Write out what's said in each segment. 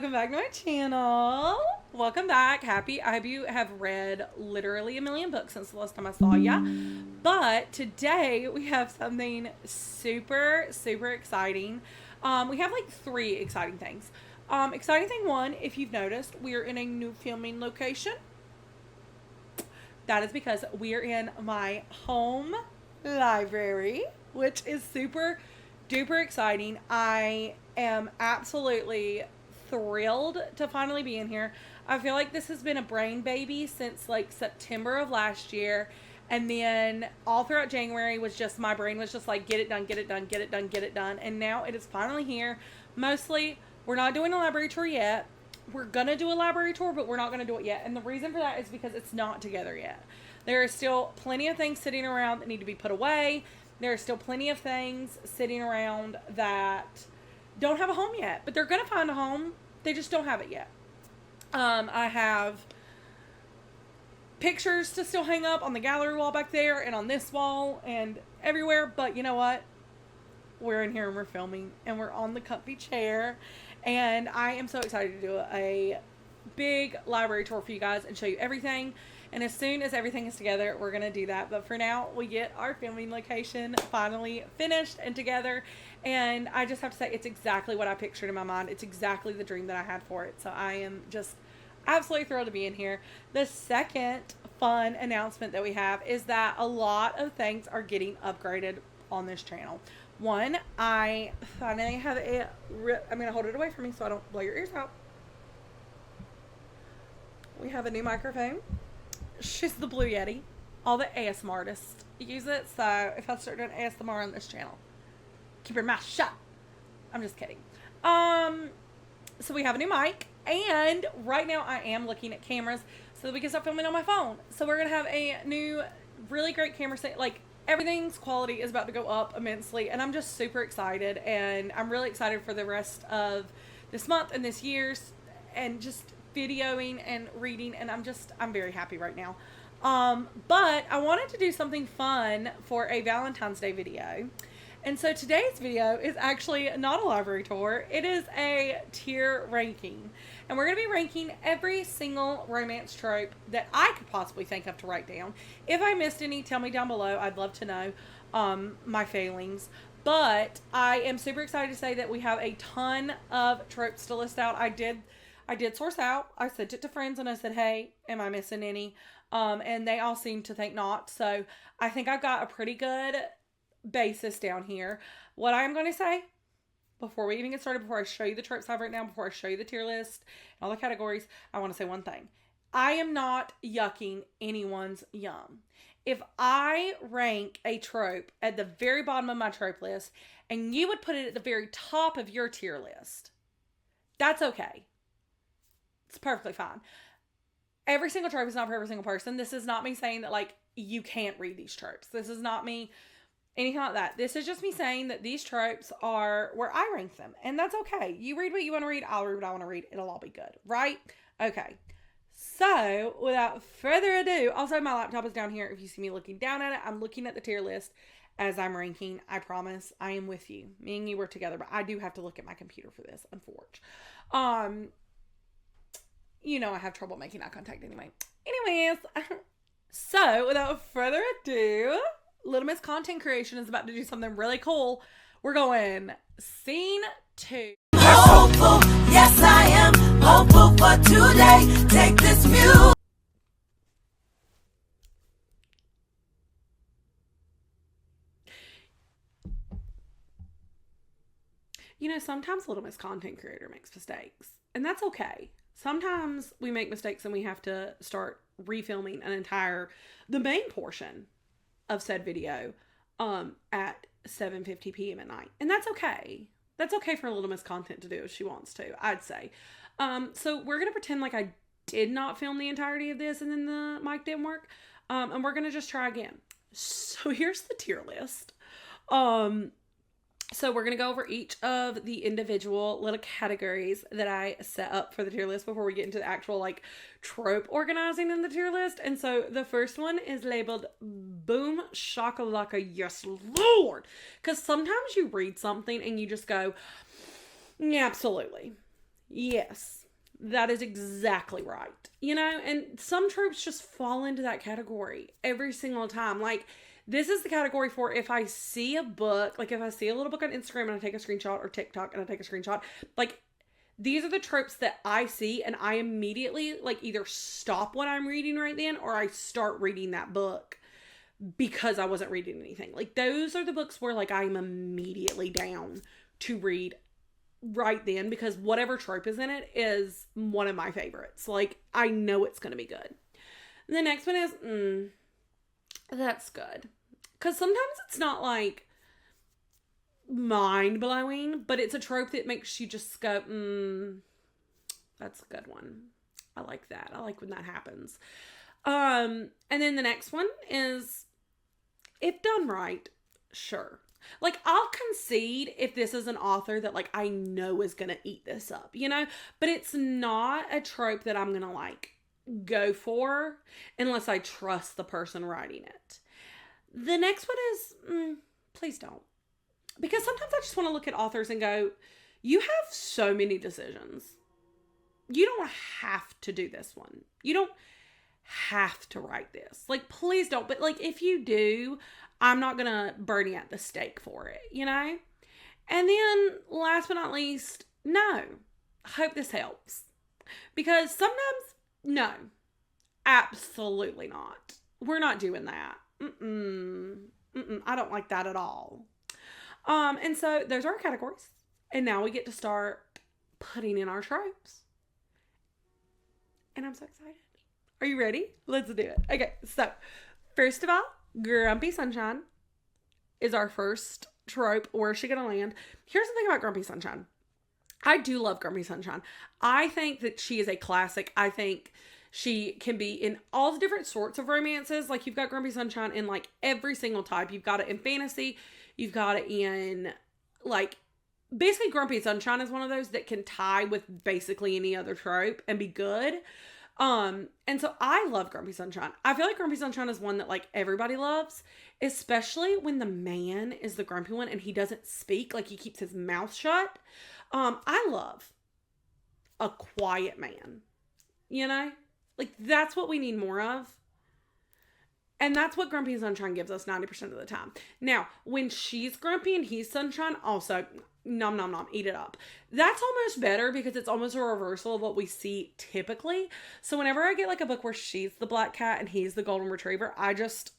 welcome back to my channel. Welcome back. I hope you have read literally a million books since the last time I saw ya. But today we have something super exciting. We have like three exciting things. Exciting thing one, if you've noticed, we're in a new filming location. That is because we're in my home library, which is super duper exciting. I am absolutely thrilled to finally be in here. I feel like this has been a brain baby since like September of last year. And then all throughout January was just, my brain was just like, get it done, get it done, get it done, get it done. And now it is finally here. Mostly, we're not doing a library tour yet. We're going to do a library tour, but we're not going to do it yet. And the reason for that is because it's not together yet. There are still plenty of things sitting around that need to be put away. There are still plenty of things sitting around that don't have a home yet, but they're going to find a home. They just don't have it yet. I have pictures to still hang up on the gallery wall back there and on this wall and everywhere. But you know what? We're in here and we're filming and we're on the comfy chair. And I am so excited to do a big library tour for you guys and show you everything. And as soon as everything is together, we're going to do that. But for now, we get our filming location finally finished and together. And I just have to say, it's exactly what I pictured in my mind. It's exactly the dream that I had for it. So I am just absolutely thrilled to be in here. The second fun announcement that we have is that a lot of things are getting upgraded on this channel. One, I finally have I'm going to hold it away from me so I don't blow your ears out. We have a new microphone. She's the Blue Yeti. All the ASMR artists use it. So if I start doing ASMR on this channel, keep your mouth shut. I'm just kidding. So we have a new mic. And right now I am looking at cameras so that we can start filming on my phone. So we're going to have a new, really great camera set. Like, everything's quality is about to go up immensely. And I'm just super excited. And I'm really excited for the rest of this month and this year's. And just videoing and reading, and I'm very happy right now. But I wanted to do something fun for a Valentine's Day video. And so today's video is actually not a library tour. It is a tier ranking. And we're going to be ranking every single romance trope that I could possibly think of to write down. If I missed any, tell me down below. I'd love to know my failings. But I am super excited to say that we have a ton of tropes to list out. I did source out. I sent it to friends and I said, hey, am I missing any? And they all seem to think not. So I think I've got a pretty good basis down here. What I'm going to say before we even get started, before I show you the tropes I've written down, before I show you the tier list and all the categories, I want to say one thing. I am not yucking anyone's yum. If I rank a trope at the very bottom of my trope list and you would put it at the very top of your tier list, that's okay. It's perfectly fine. Every single trope is not for every single person. This is not me saying that, like, you can't read these tropes. This is not me anything like that. This is just me saying that these tropes are where I rank them. And that's okay. You read what you want to read. I'll read what I want to read. It'll all be good. Right? Okay. So, without further ado, also my laptop is down here. If you see me looking down at it, I'm looking at the tier list as I'm ranking. I promise I am with you. Me and you were together, but I do have to look at my computer for this, unfortunately. You know I have trouble making eye contact anyway. Anyways, so without further ado, Little Miss Content Creation is about to do something really cool. We're going scene 2. Hopeful, yes I am hopeful for today. Take this view. You know, sometimes Little Miss Content Creator makes mistakes, and that's okay. Sometimes we make mistakes and we have to start refilming the main portion of said video at 7:50 p.m. at night. And that's okay. That's okay for Little Miss Content to do if she wants to, I'd say. So we're going to pretend like I did not film the entirety of this and then the mic didn't work. And we're going to just try again. So here's the tier list. So we're going to go over each of the individual little categories that I set up for the tier list before we get into the actual, like, trope organizing in the tier list. And so the first one is labeled Boom Shakalaka, yes Lord. Because sometimes you read something and you just go, yeah, absolutely. Yes, that is exactly right. You know, and some tropes just fall into that category every single time. Like, this is the category for if I see a book, like if I see a little book on Instagram and I take a screenshot, or TikTok and I take a screenshot, like, these are the tropes that I see and I immediately, like, either stop what I'm reading right then or I start reading that book because I wasn't reading anything. Like, those are the books where, like, I'm immediately down to read right then because whatever trope is in it is one of my favorites. Like, I know it's going to be good. And the next one is, that's good. Because sometimes it's not, like, mind-blowing, but it's a trope that makes you just go, that's a good one. I like that. I like when that happens. And then the next one is, if done right, sure. Like, I'll concede if this is an author that, like, I know is gonna eat this up, you know? But it's not a trope that I'm gonna, like, go for unless I trust the person writing it. The next one is, please don't. Because sometimes I just want to look at authors and go, you have so many decisions. You don't have to do this one. You don't have to write this. Like, please don't. But, like, if you do, I'm not going to burn you at the stake for it, you know? And then, last but not least, no. I hope this helps. Because sometimes, no. Absolutely not. We're not doing that. I don't like that at all. And so those are our categories. And now we get to start putting in our tropes. And I'm so excited. Are you ready? Let's do it. Okay, so first of all, Grumpy Sunshine is our first trope. Where's she gonna land? Here's the thing about Grumpy Sunshine. I do love Grumpy Sunshine. I think that she is a classic. I think she can be in all the different sorts of romances. Like, you've got Grumpy Sunshine in, like, every single type. You've got it in fantasy. You've got it in, like, basically Grumpy Sunshine is one of those that can tie with basically any other trope and be good. And so I love Grumpy Sunshine. I feel like Grumpy Sunshine is one that, like, everybody loves, especially when the man is the grumpy one and he doesn't speak, like, he keeps his mouth shut. I love a quiet man, you know? Like, that's what we need more of. And that's what Grumpy Sunshine gives us 90% of the time. Now, when she's grumpy and he's sunshine, also, nom nom nom, eat it up. That's almost better because it's almost a reversal of what we see typically. So whenever I get, like, a book where she's the black cat and he's the golden retriever, I just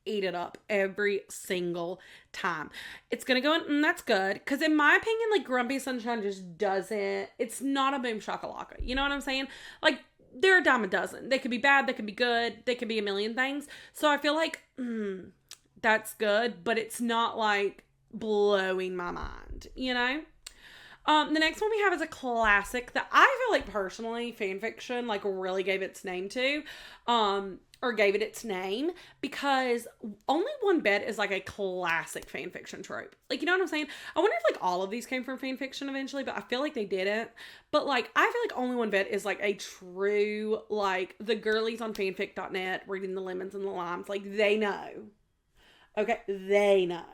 eat it up every single time. It's gonna go in, that's good. Because in my opinion, like, Grumpy Sunshine just doesn't, it's not a boom shakalaka. You know what I'm saying? Like, they're a dime a dozen. They could be bad, they could be good, they could be a million things. So I feel like, that's good, but it's not, like, blowing my mind, you know? The next one we have is a classic that I feel like personally fanfiction, like, really gave its name to, or gave it its name, because Only One Bed is, like, a classic fanfiction trope. Like, you know what I'm saying? I wonder if, like, all of these came from fanfiction eventually, but I feel like they didn't. But, like, I feel like Only One Bed is, like, a true, like, the girlies on fanfic.net reading the lemons and the limes, like, they know. Okay? They know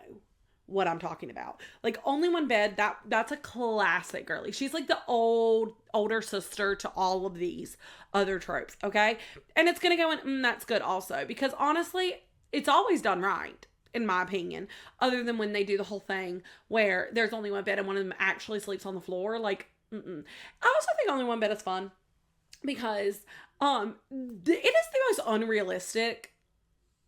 what I'm talking about. Like, Only One Bed, that's a classic girly. She's, like, the older sister to all of these other tropes, okay? And it's gonna go in, that's good also, because honestly, it's always done right, in my opinion, other than when they do the whole thing where there's only one bed and one of them actually sleeps on the floor. Like, I also think Only One Bed is fun because it is the most unrealistic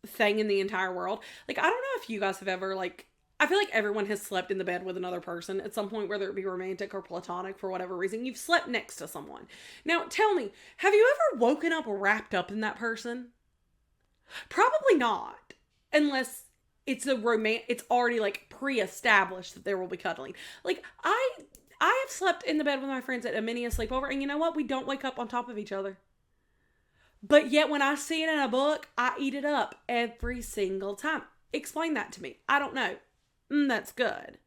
thing in the entire world. Like, I don't know if you guys have ever, like, I feel like everyone has slept in the bed with another person at some point, whether it be romantic or platonic for whatever reason. You've slept next to someone. Now, tell me, have you ever woken up wrapped up in that person? Probably not. Unless it's it's already, like, pre-established that there will be cuddling. Like, I have slept in the bed with my friends at a mini sleepover, and you know what? We don't wake up on top of each other. But yet, when I see it in a book, I eat it up every single time. Explain that to me. I don't know. That's good.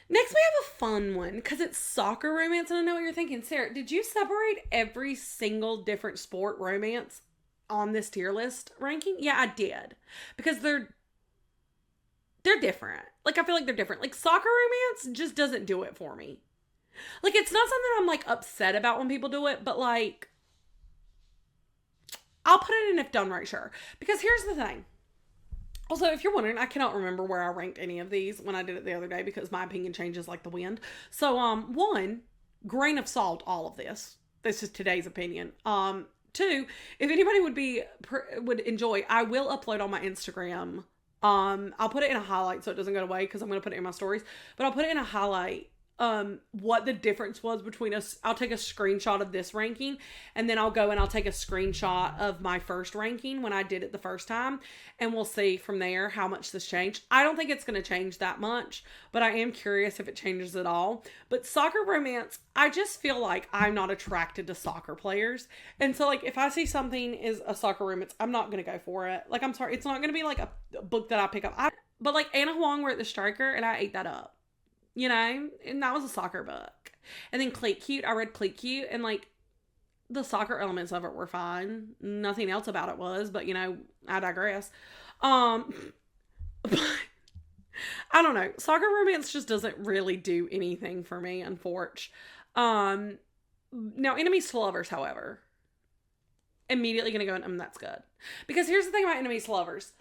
Next, we have a fun one because it's soccer romance, and I know what you're thinking. Sarah, did you separate every single different sport romance on this tier list ranking? Yeah, I did. Because they're different. Like, I feel like they're different. Like, soccer romance just doesn't do it for me. Like, it's not something I'm, like, upset about when people do it, but, like, I'll put it in if done right, sure. Because here's the thing. Also, if you're wondering, I cannot remember where I ranked any of these when I did it the other day because my opinion changes like the wind. So, one, grain of salt, all of this. This is today's opinion. Two, if anybody would enjoy, I will upload on my Instagram. I'll put it in a highlight so it doesn't go away because I'm going to put it in my stories. But I'll put it in a highlight. What the difference was between us. I'll take a screenshot of this ranking and then I'll go and I'll take a screenshot of my first ranking when I did it the first time and we'll see from there how much this changed. I don't think it's going to change that much, but I am curious if it changes at all. But soccer romance, I just feel like I'm not attracted to soccer players. And so like if I see something is a soccer romance, I'm not going to go for it. Like I'm sorry, it's not going to be like a book that I pick up. But like Anna Huang wrote The Striker and I ate that up. You know, and that was a soccer book. And then Cleat Cute, I read Cleat Cute, and like the soccer elements of it were fine. Nothing else about it was, but you know, I digress. But I don't know. Soccer romance just doesn't really do anything for me, unfortunately. Now enemies to lovers, however, immediately gonna go, that's good. Because here's the thing about enemies to lovers.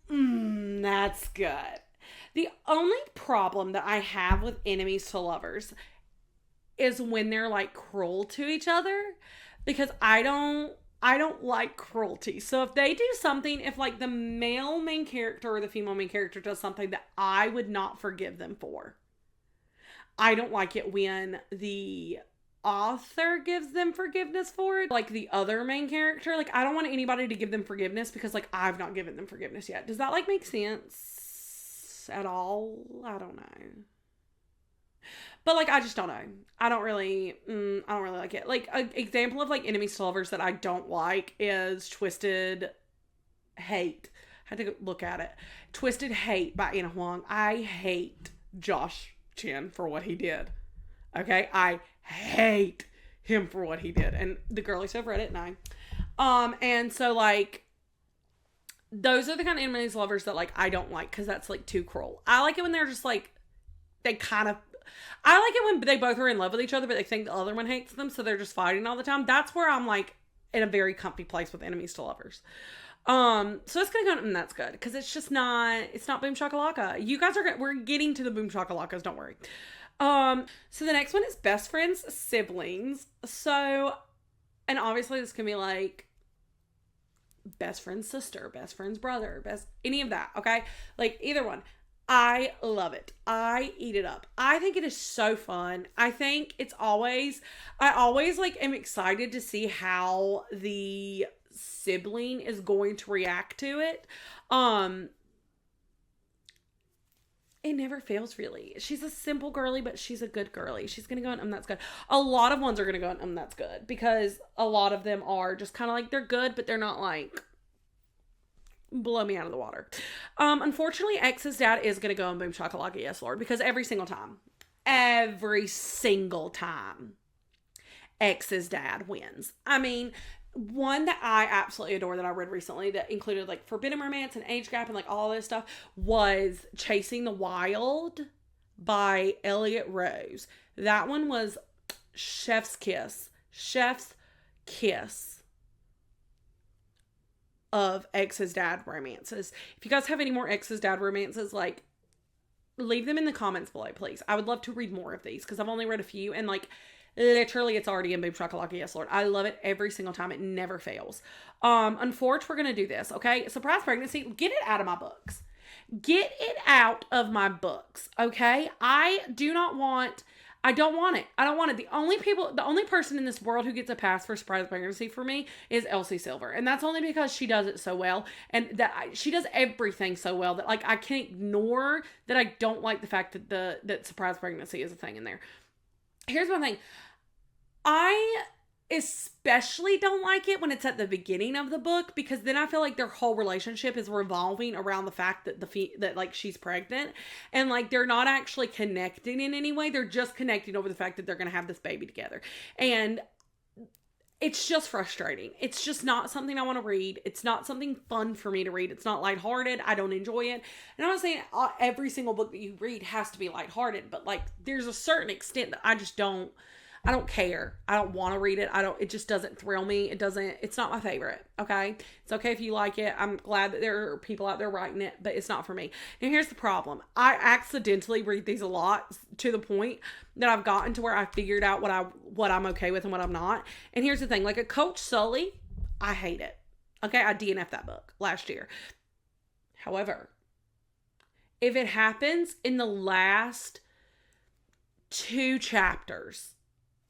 That's good. The only problem that I have with enemies to lovers is when they're like cruel to each other, because I don't like cruelty. So if they do something, if like the male main character or the female main character does something that I would not forgive them for, I don't like it when the author gives them forgiveness for it. Like the other main character, like I don't want anybody to give them forgiveness because like I've not given them forgiveness yet. Does that like make sense at all? I don't know. But like I just don't know. I don't really like it. Like an example of like enemies to lovers that I don't like is Twisted Hate. I had to look at it. Twisted Hate by Anna Huang. I hate Josh Chen for what he did. Okay? I hate him for what he did. And the girlies have read it and and so like those are the kind of enemies lovers that like I don't like because that's like too cruel. I like it when they're just like I like it when they both are in love with each other but they think the other one hates them, so they're just fighting all the time. That's where I'm like in a very comfy place with enemies to lovers. So it's gonna go and that's good because it's not boom shakalaka. You guys we're getting to the boom shakalakas, don't worry. So the next one is best friends siblings. So, and obviously this can be like best friend's sister, best friend's brother, any of that, okay? Like either one. I love it. I eat it up. I think it is so fun. I always like am excited to see how the sibling is going to react to it. It never fails, really. She's a simple girly, but she's a good girly. She's going to go, that's good. A lot of ones are going to go, that's good. Because a lot of them are just kind of like, they're good, but they're not like, blow me out of the water. Unfortunately, X's dad is going to go on Boom Shakalaka Yes Lord. Because every single time, X's dad wins. I mean, one that I absolutely adore that I read recently that included like forbidden romance and age gap and like all this stuff was Chasing the Wild by Elliot Rose. That one was chef's kiss of X's dad romances. If you guys have any more X's dad romances, like leave them in the comments below, please. I would love to read more of these because I've only read a few and like literally it's already in Boom Shakalaka Yes Lord. I love it every single time. It never fails. Unfortunately, we're gonna do this, okay? Surprise pregnancy. Get it out of my books. Get it out of my books, okay? I don't want it. I don't want it. The only person in this world who gets a pass for surprise pregnancy for me is Elsie Silver. And that's only because she does it so well. And she does everything so well that like I can't ignore that I don't like the fact that that surprise pregnancy is a thing in there. Here's one thing. I especially don't like it when it's at the beginning of the book because then I feel like their whole relationship is revolving around the fact that that like she's pregnant and like they're not actually connecting in any way. They're just connecting over the fact that they're going to have this baby together. And it's just frustrating. It's just not something I want to read. It's not something fun for me to read. It's not lighthearted. I don't enjoy it. And I'm not saying every single book that you read has to be lighthearted, but like there's a certain extent that I don't care. I don't want to read it. It just doesn't thrill me. It's not my favorite. Okay. It's okay if you like it. I'm glad that there are people out there writing it, but it's not for me. And here's the problem. I accidentally read these a lot to the point that I've gotten to where I figured out what I'm okay with and what I'm not. And here's the thing, like a Coach Sully, I hate it. Okay. I DNF'd that book last year. However, if it happens in the last 2 chapters,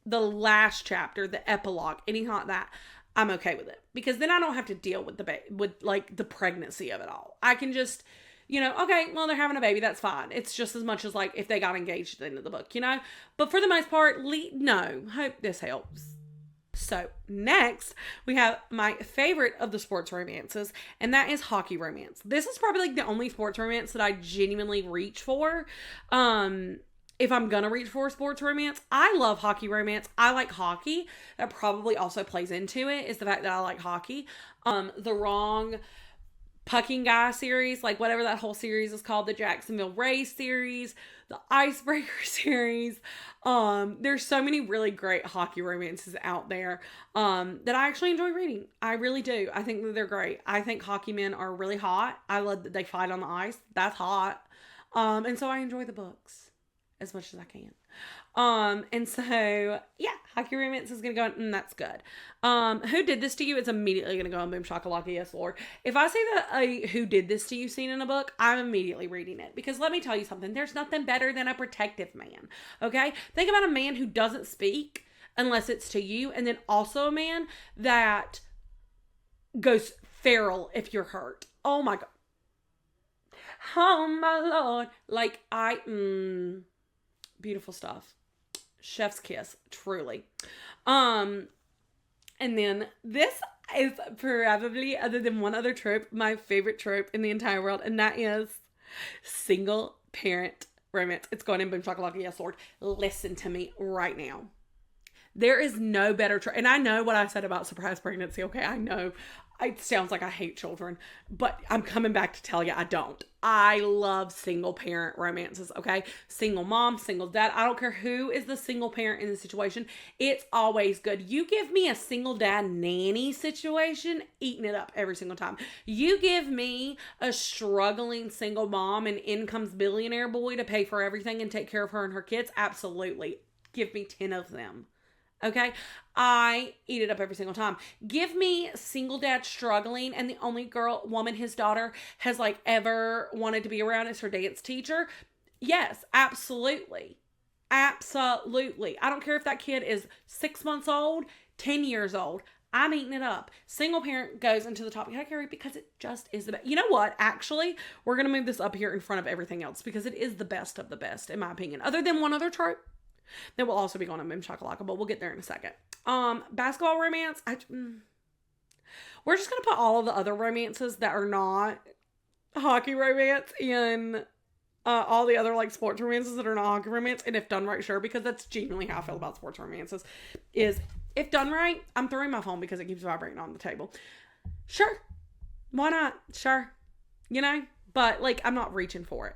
the last chapter, the epilogue, anything like that, I'm okay with it, because then I don't have to deal with the pregnancy of it all. I can just, okay, well, they're having a baby. That's fine. It's just as much as like if they got engaged at the end of the book, but for the most part, no, hope this helps. So next we have my favorite of the sports romances, and that is hockey romance. This is probably like the only sports romance that I genuinely reach for. If I'm gonna reach for sports romance, I love hockey romance. I like hockey. That probably also plays into it, is the fact that I like hockey. The Wrong Pucking Guy series, like whatever that whole series is called, the Jacksonville Race series, the Icebreaker series. There's so many really great hockey romances out there that I actually enjoy reading. I really do. I think that they're great. I think hockey men are really hot. I love that they fight on the ice. That's hot. And so I enjoy the books as much as I can. And so, yeah, hockey romance is going to go, that's good. Who Did This to You? It's immediately going to go on Boom Shakalaka, Yes Lord. If I say that a Who Did This to You scene in a book, I'm immediately reading it. Because let me tell you something, there's nothing better than a protective man. Okay? Think about a man who doesn't speak unless it's to you, and then also a man that goes feral if you're hurt. Oh my God. Oh my Lord. Like, beautiful stuff. Chef's kiss, truly. And then this is probably, other than one other trope, my favorite trope in the entire world, and that is single parent romance. It's going in Boom Shakalaka, Yes Lord. Listen to me right now. There is no better trope. And I know what I said about surprise pregnancy. Okay, I know it sounds like I hate children, but I'm coming back to tell you I don't. I love single parent romances, okay? Single mom, single dad. I don't care who is the single parent in the situation. It's always good. You give me a single dad nanny situation, eating it up every single time. You give me a struggling single mom and in comes billionaire boy to pay for everything and take care of her and her kids. Absolutely. Give me 10 of them. Okay, I eat it up every single time. Give me single dad struggling, and the only woman his daughter has like ever wanted to be around is her dance teacher. Yes, absolutely. Absolutely. I don't care if that kid is 6 months old, 10 years old. I'm eating it up. Single parent goes into the top category because it just is the best. You know what? Actually, we're going to move this up here in front of everything else because it is the best of the best, in my opinion. Other than one other trope that will also be going on Boom Shakalaka, but we'll get there in a second. Basketball romance. We're just going to put all of the other romances that are not hockey romance in all the other like sports romances that are not hockey romance. And if done right, sure, because that's genuinely how I feel about sports romances. Is if done right, I'm throwing my phone because it keeps vibrating on the table. Sure. Why not? Sure. But like I'm not reaching for it.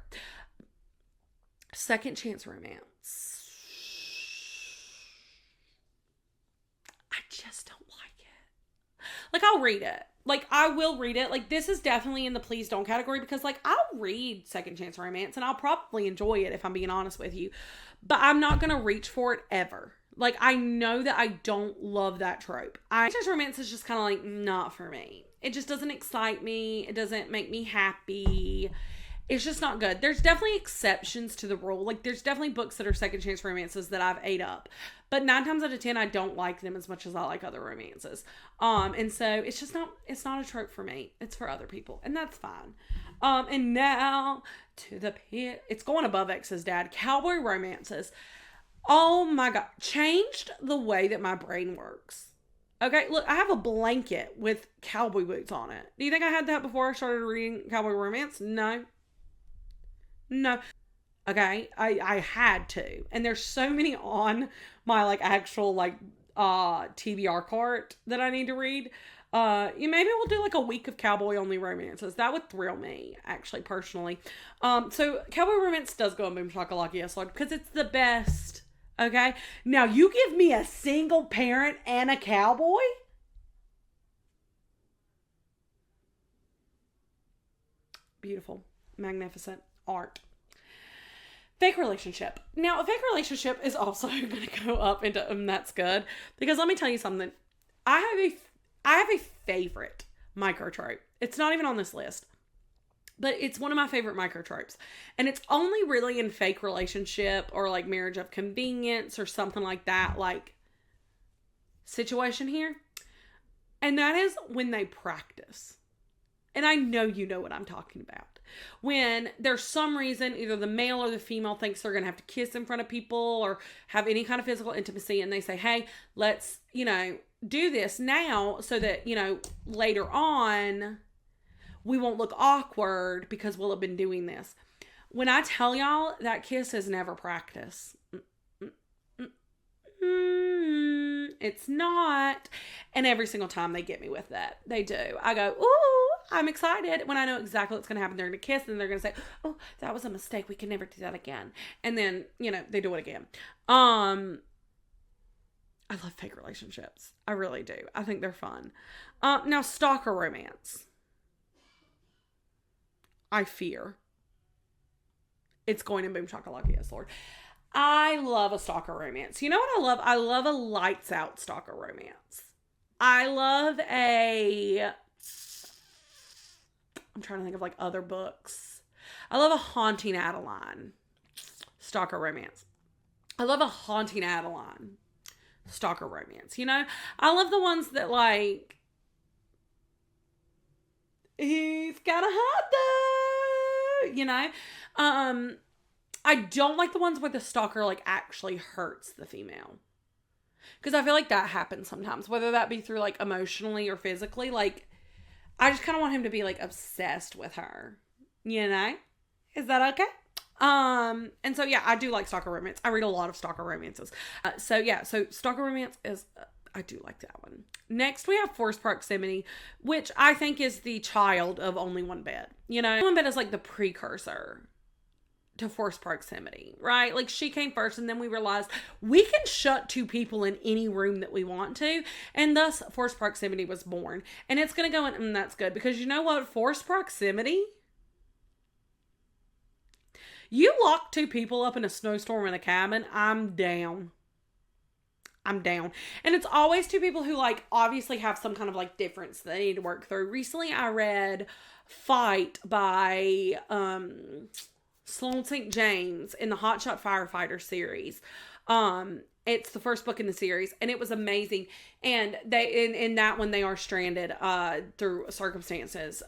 Second chance romance. I just don't like it. Like, I'll read it. Like, I will read it. Like, this is definitely in the please don't category because, like, I'll read second chance romance and I'll probably enjoy it if I'm being honest with you. But I'm not going to reach for it ever. Like, I know that I don't love that trope. Second chance romance is just kind of like, not for me. It just doesn't excite me. It doesn't make me happy. It's just not good. There's definitely exceptions to the rule. Like, there's definitely books that are second chance romances that I've ate up. But 9 times out of 10, I don't like them as much as I like other romances. And so it's not a trope for me. It's for other people. And that's fine. And now to the pit. It's going above X's dad. Cowboy romances. Oh my God. Changed the way that my brain works. Okay, look, I have a blanket with cowboy boots on it. Do you think I had that before I started reading cowboy romance? No. Okay, I had to. And there's so many on my like actual like TBR cart that I need to read. Maybe we'll do like a week of cowboy only romances. That would thrill me, actually, personally. So cowboy romance does go on Boom Shakalaka Yes Lord because it's the best. Okay, now you give me a single parent and a cowboy. Beautiful, magnificent art. Fake relationship. Now, a fake relationship is also going to go up into that's good because let me tell you something. I have a favorite microtrope. It's not even on this list, but it's one of my favorite microtropes, and it's only really in fake relationship or like marriage of convenience or something like that, like situation here, and that is when they practice. And I know you know what I'm talking about. When there's some reason, either the male or the female thinks they're going to have to kiss in front of people or have any kind of physical intimacy. And they say, hey, let's, do this now so that, later on we won't look awkward because we'll have been doing this. When I tell y'all that kiss is never practice. It's not. And every single time they get me with that. They do. I go, ooh, I'm excited when I know exactly what's going to happen. They're going to kiss and they're going to say, oh, that was a mistake. We can never do that again. And then, they do it again. I love fake relationships. I really do. I think they're fun. Now, stalker romance. I fear it's going to Boom Shakalaka Yes Lord. I love a stalker romance. You know what I love? I love a lights out stalker romance. I'm trying to think of like other books. I love a Haunting Adeline stalker romance. I love a Haunting Adeline stalker romance. I love the ones that like, he's kind of hot though, I don't like the ones where the stalker like actually hurts the female. Because I feel like that happens sometimes, whether that be through like emotionally or physically. Like, I just kind of want him to be like obsessed with her. Is that okay? And so yeah, I do like stalker romance. I read a lot of stalker romances. So stalker romance is, I do like that one. Next we have forced proximity, which I think is the child of Only One Bed. One Bed is like the precursor to forced proximity, right? Like she came first and then we realized we can shut two people in any room that we want to, and thus forced proximity was born. And it's going to go in, and that's good because you know what? Forced proximity, you lock two people up in a snowstorm in a cabin, I'm down. And it's always two people who like obviously have some kind of like difference that they need to work through. Recently I read Fight by Sloane St. James in the Hotshot Firefighter series. It's the first book in the series, and it was amazing. And they in that one they are stranded through circumstances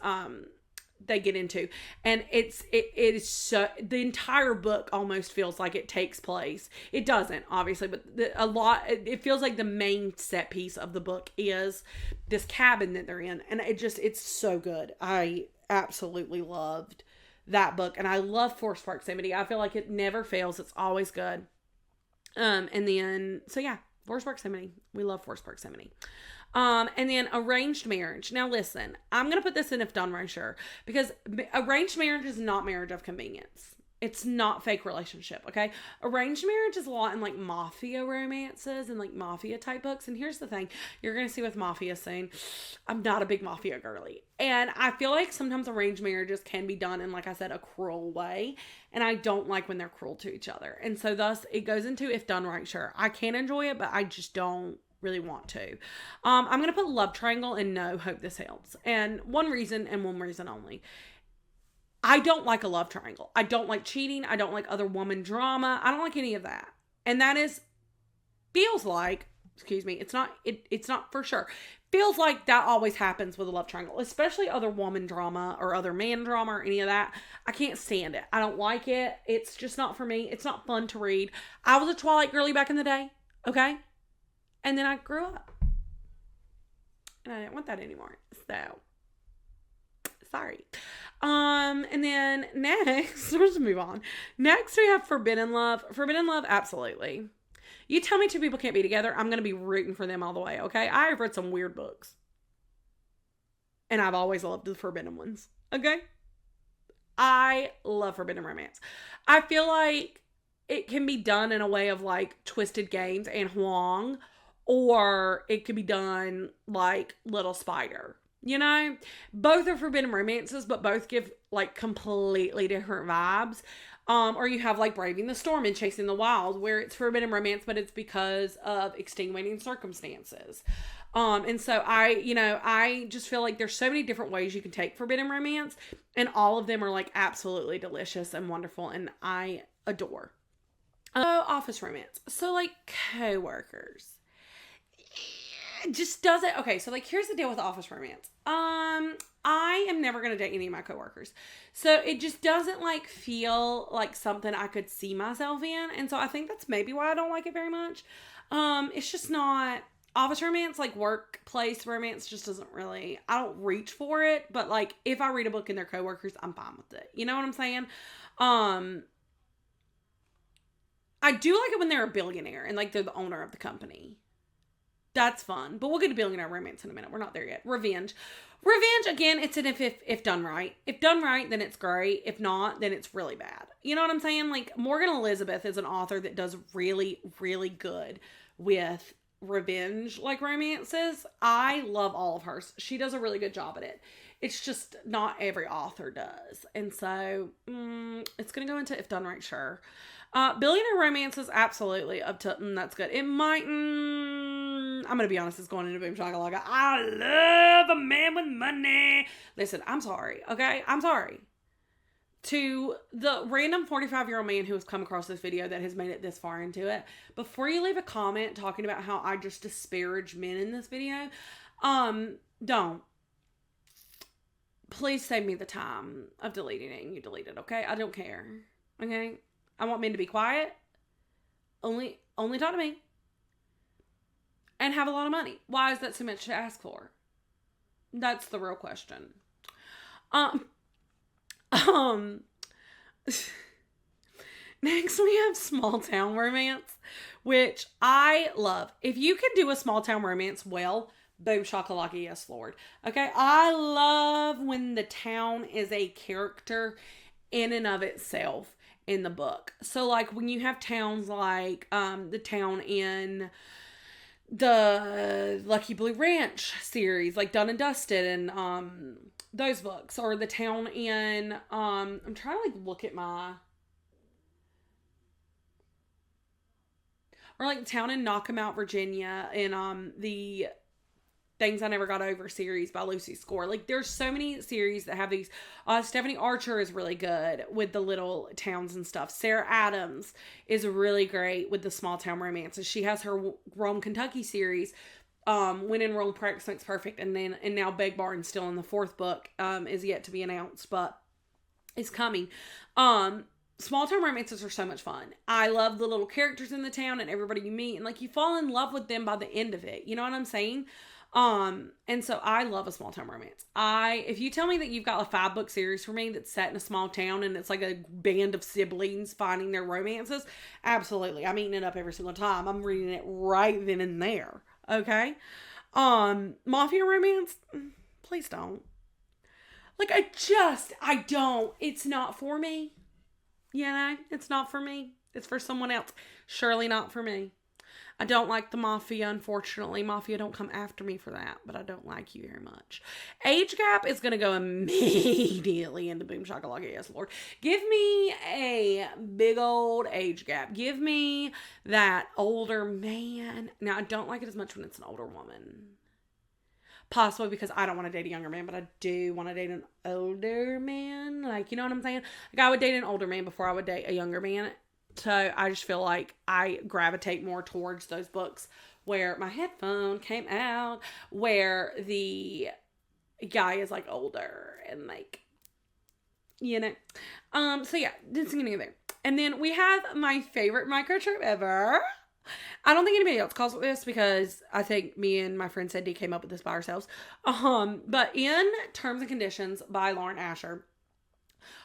they get into, and it is so, the entire book almost feels like it takes place. It doesn't, obviously, but it feels like the main set piece of the book is this cabin that they're in, and it's so good. I absolutely loved that book, and I love forced proximity. I feel like it never fails. It's always good. And then forced proximity. We love forced proximity. And then arranged marriage. Now listen, I'm going to put this in if done right, sure, because arranged marriage is not marriage of convenience. It's not fake relationship, okay? Arranged marriage is a lot in like mafia romances and like mafia type books. And here's the thing, you're going to see with mafia soon, I'm not a big mafia girly. And I feel like sometimes arranged marriages can be done in, like I said, a cruel way. And I don't like when they're cruel to each other. And so thus it goes into if done right, sure. I can enjoy it, but I just don't really want to. I'm gonna put love triangle and no, hope this helps. And one reason and one reason only. I don't like a love triangle. I don't like cheating. I don't like other woman drama. I don't like any of that. And that feels like, it's not for sure. Feels like that always happens with a love triangle, especially other woman drama or other man drama or any of that. I can't stand it. I don't like it. It's just not for me. It's not fun to read. I was a Twilight girly back in the day. Okay. And then I grew up. And I didn't want that anymore. So, sorry. And then next, we'll just move on. Next, we have Forbidden Love. Forbidden Love, absolutely. You tell me two people can't be together, I'm going to be rooting for them all the way, okay? I have read some weird books. And I've always loved the forbidden ones, okay? I love forbidden romance. I feel like it can be done in a way of like Twisted Games and Huang, or it could be done like Little Spider. You know, both are forbidden romances, but both give like completely different vibes. Or you have like Braving the Storm and Chasing the Wild, where it's forbidden romance, but it's because of extenuating circumstances. And so I just feel like there's so many different ways you can take forbidden romance, and all of them are like absolutely delicious and wonderful, and I adore. Office romance. So like coworkers. It just doesn't. Okay, so like here's the deal with office romance. I am never gonna date any of my coworkers, so it just doesn't like feel like something I could see myself in, and so I think that's maybe why I don't like it very much. It's just not office romance, like workplace romance, just doesn't really. I don't reach for it, but like if I read a book and they're coworkers, I'm fine with it. You know what I'm saying? I do like it when they're a billionaire and like they're the owner of the company. That's fun. But we'll get to billionaire romance in a minute. We're not there yet. Revenge. Revenge, again, it's an if done right. If done right, then it's great. If not, then it's really bad. You know what I'm saying? Like, Morgan Elizabeth is an author that does really, really good with revenge, like, romances. I love all of hers. She does a really good job at it. It's just not every author does. And so, it's going to go into if done right, sure. Billionaire romances, absolutely up to, that's good. It might, I'm going to be honest, it's going into Boom Shakalaka. I love a man with money. Listen, I'm sorry, okay? I'm sorry. To the random 45-year-old man who has come across this video that has made it this far into it, before you leave a comment talking about how I just disparage men in this video, don't. Please save me the time of deleting it and you delete it, okay? I don't care, okay? I want men to be quiet. Only talk to me. And have a lot of money. Why is that so much to ask for? That's the real question. Next we have small town romance, which I love. If you can do a small town romance well, boom shakalaka, yes Lord. Okay, I love when the town is a character in and of itself in the book. So like when you have towns like the town in the Lucky Blue Ranch series, like Done and Dusted, and those books, or the town in I'm trying to like look at my, or like the town in Knockemout, Virginia, and the Things I Never Got Over series by Lucy Score. Like, there's so many series that have these. Stephanie Archer is really good with the little towns and stuff. Sarah Adams is really great with the small town romances. She has her Rome, Kentucky series, When in Rome, Practice Makes Perfect, and now Beg Barton's still in the 4th book, is yet to be announced, but it's coming. Small town romances are so much fun. I love the little characters in the town and everybody you meet, and like you fall in love with them by the end of it. You know what I'm saying? And so I love a small town romance. If you tell me that you've got a 5-book series for me that's set in a small town and it's like a band of siblings finding their romances, absolutely. I'm eating it up every single time. I'm reading it right then and there. Okay. Mafia romance, please don't. Like, I don't. It's not for me. You know, it's not for me. It's for someone else. Surely not for me. I don't like the Mafia, unfortunately. Mafia don't come after me for that, but I don't like you very much. Age gap is going to go immediately into Boom Shakalaka, yes Lord. Give me a big old age gap. Give me that older man. Now, I don't like it as much when it's an older woman. Possibly because I don't want to date a younger man, but I do want to date an older man. Like, you know what I'm saying? Like, I would date an older man before I would date a younger man. So I just feel like I gravitate more towards those books where my headphone came out, where the guy is like older and like, you know. So yeah, didn't see any of there. And then we have my favorite micro trope ever. I don't think anybody else calls it this because I think me and my friend Cindy came up with this by ourselves. But in Terms and Conditions by Lauren Asher,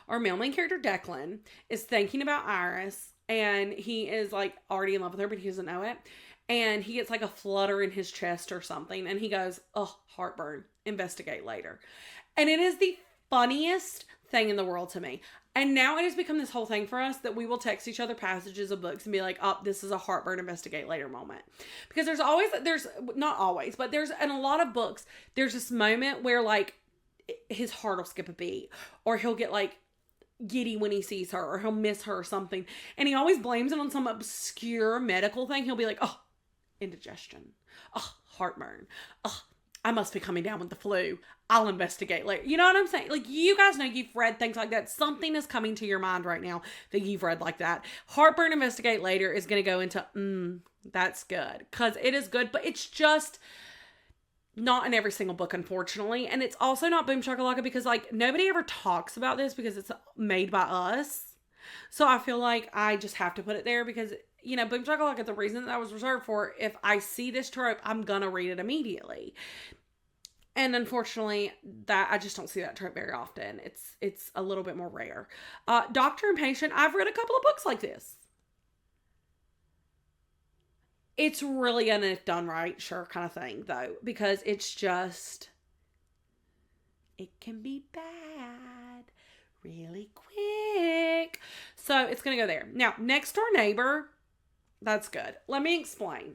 our male main character Declan is thinking about Iris and he is like already in love with her, but he doesn't know it. And he gets like a flutter in his chest or something, and he goes, "Oh, heartburn. Investigate later." And it is the funniest thing in the world to me. And now it has become this whole thing for us that we will text each other passages of books and be like, "Oh, this is a heartburn, investigate later" moment. Because there's not always, but there's in a lot of books, there's this moment where like his heart will skip a beat, or he'll get like giddy when he sees her, or he'll miss her or something. And he always blames it on some obscure medical thing. He'll be like, "Oh, indigestion. Oh, heartburn. Oh, I must be coming down with the flu. I'll investigate later." You know what I'm saying? Like, you guys know you've read things like that. Something is coming to your mind right now that you've read like that. Heartburn, investigate later is going to go into, that's good. Because it is good, but it's just not in every single book, unfortunately. And it's also not Boom Shakalaka because, like, nobody ever talks about this because it's made by us. So I feel like I just have to put it there because, you know, Boom Shakalaka, the reason that was reserved for, if I see this trope, I'm gonna read it immediately. And unfortunately, that I just don't see that trope very often. It's a little bit more rare. Doctor and Patient, I've read a couple of books like this. It's really an if done right, sure kind of thing, though, because it's just, it can be bad really quick. So it's going to go there. Now, Next Door Neighbor, that's good. Let me explain.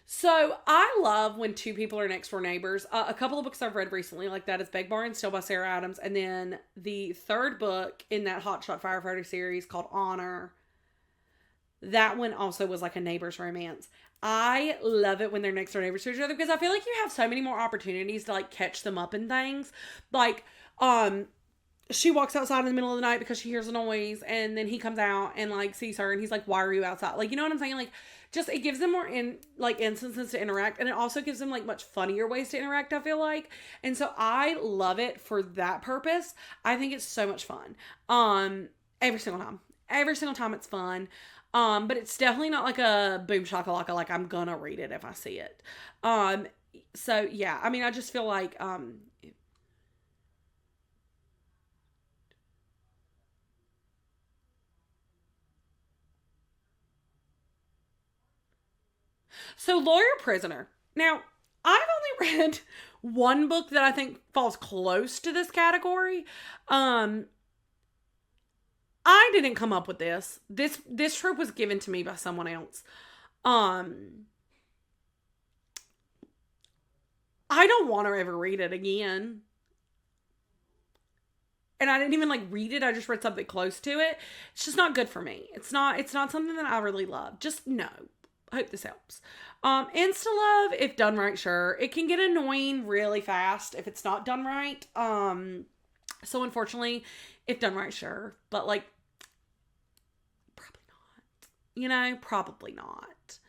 So I love when two people are next door neighbors. A couple of books I've read recently like that is Beg, Bar, and Steal by Sarah Adams. And then the third book in that Hotshot Firefighter series called Honor. That one also was like a neighbor's romance. I love it when they're next door neighbors to each other because I feel like you have so many more opportunities to like catch them up in things. Like, she walks outside in the middle of the night because she hears a noise, and then he comes out and like sees her and he's like, "Why are you outside?" Like, you know what I'm saying? Like, just, it gives them more instances to interact, and it also gives them like much funnier ways to interact, I feel like. And so I love it for that purpose. I think it's so much fun. Every single time it's fun. But it's definitely not like a Boom Shakalaka, like I'm gonna read it if I see it. So yeah, I mean, I just feel like, so Lawyer Prisoner. Now, I've only read one book that I think falls close to this category. I didn't come up with this. This trope was given to me by someone else. I don't want to ever read it again. And I didn't even like read it. I just read something close to it. It's just not good for me. It's not something that I really love. Just no. I hope this helps. Insta love, if done right, sure. It can get annoying really fast if it's not done right. So unfortunately, if done right, sure. But like, probably not. You know, probably not.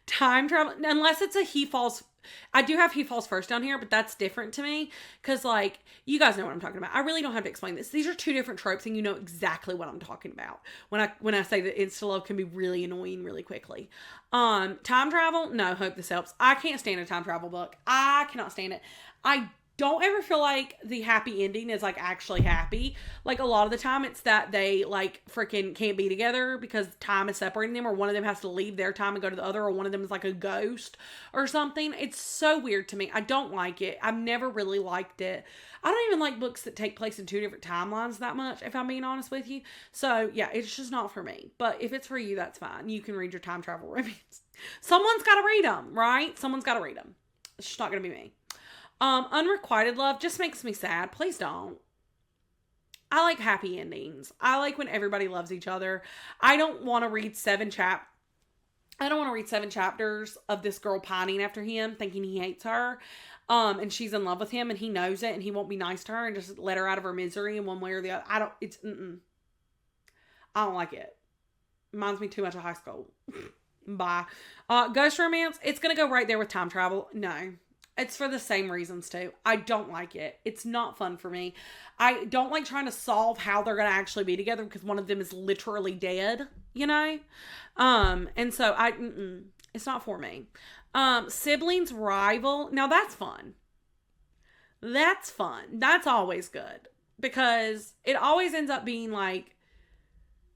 Time travel, unless it's a he falls. I do have he falls first down here, but that's different to me because, like, you guys know what I'm talking about. I really don't have to explain this. These are two different tropes, and you know exactly what I'm talking about when I say that insta love can be really annoying really quickly. Time travel, no, hope this helps. I can't stand a time travel book. I cannot stand it. I don't ever feel like the happy ending is like actually happy. Like, a lot of the time it's that they like freaking can't be together because time is separating them, or one of them has to leave their time and go to the other, or one of them is like a ghost or something. It's so weird to me. I don't like it. I've never really liked it. I don't even like books that take place in two different timelines that much, if I'm being honest with you. So yeah, it's just not for me. But if it's for you, that's fine. You can read your time travel romance. Someone's got to read them, right? Someone's got to read them. It's just not going to be me. Unrequited love just makes me sad. Please don't. I like happy endings. I like when everybody loves each other. I don't want to read 7 chapters of this girl pining after him, thinking he hates her. And she's in love with him and he knows it and he won't be nice to her and just let her out of her misery in one way or the other. I don't like it. Reminds me too much of high school. Bye. Ghost romance, it's going to go right there with time travel. No. It's for the same reasons too. I don't like it. It's not fun for me. I don't like trying to solve how they're going to actually be together because one of them is literally dead, you know? And so it's not for me. Siblings rival. Now that's fun. That's fun. That's always good because it always ends up being like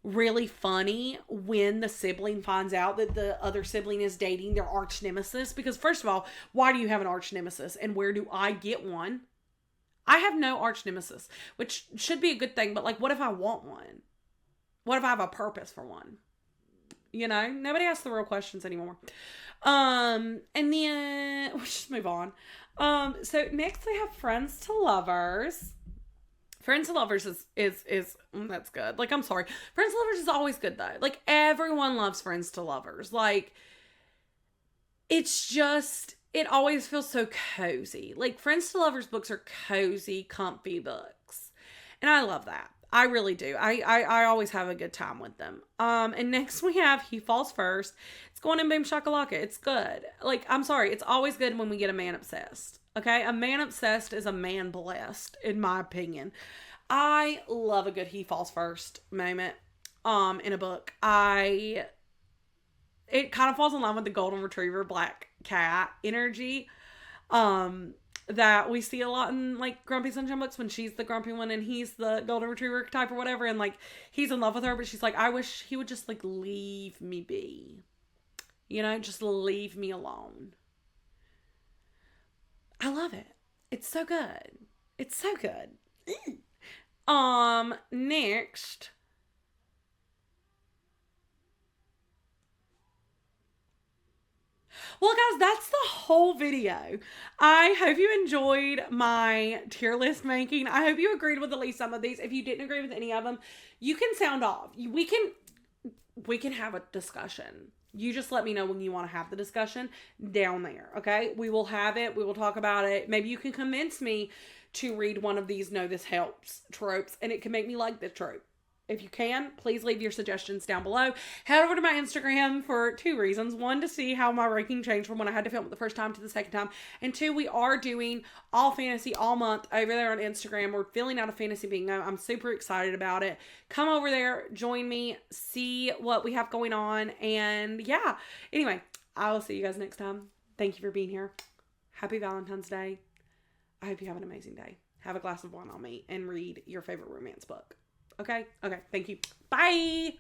really funny when the sibling finds out that the other sibling is dating their arch nemesis. Because first of all, why do you have an arch nemesis, and where do I get one? I have no arch nemesis, which should be a good thing. But like, what if I want one? What if I have a purpose for one? You know, nobody asks the real questions anymore. And then we'll just move on. So next we have friends to lovers. Friends to lovers is that's good. Like, I'm sorry. Friends to lovers is always good though. Like, everyone loves friends to lovers. Like, it's just, it always feels so cozy. Like, friends to lovers books are cozy, comfy books. And I love that. I really do. I always have a good time with them. And next we have He Falls First. It's going in Boom Shakalaka. It's good. Like, I'm sorry. It's always good when we get a man obsessed. Okay? A man obsessed is a man blessed, in my opinion. I love a good He Falls First moment in a book. It kind of falls in line with the golden retriever black cat energy. That we see a lot in like Grumpy Sunshine books, when she's the grumpy one and he's the golden retriever type or whatever, and like he's in love with her, but she's like, I wish he would just like leave me be, you know, just leave me alone. I love it. It's so good. It's so good. Next. Well, guys, that's the whole video. I hope you enjoyed my tier list making. I hope you agreed with at least some of these. If you didn't agree with any of them, you can sound off. We can have a discussion. You just let me know when you want to have the discussion down there, okay? We will have it. We will talk about it. Maybe you can convince me to read one of these No This Helps tropes, and it can make me like this trope. If you can, please leave your suggestions down below. Head over to my Instagram for 2 reasons. 1, to see how my ranking changed from when I had to film it the first time to the second time. And 2, we are doing all fantasy all month over there on Instagram. We're filling out a fantasy bingo. I'm super excited about it. Come over there, join me, see what we have going on. And yeah, anyway, I will see you guys next time. Thank you for being here. Happy Valentine's Day. I hope you have an amazing day. Have a glass of wine on me and read your favorite romance book. Okay? Okay. Thank you. Bye.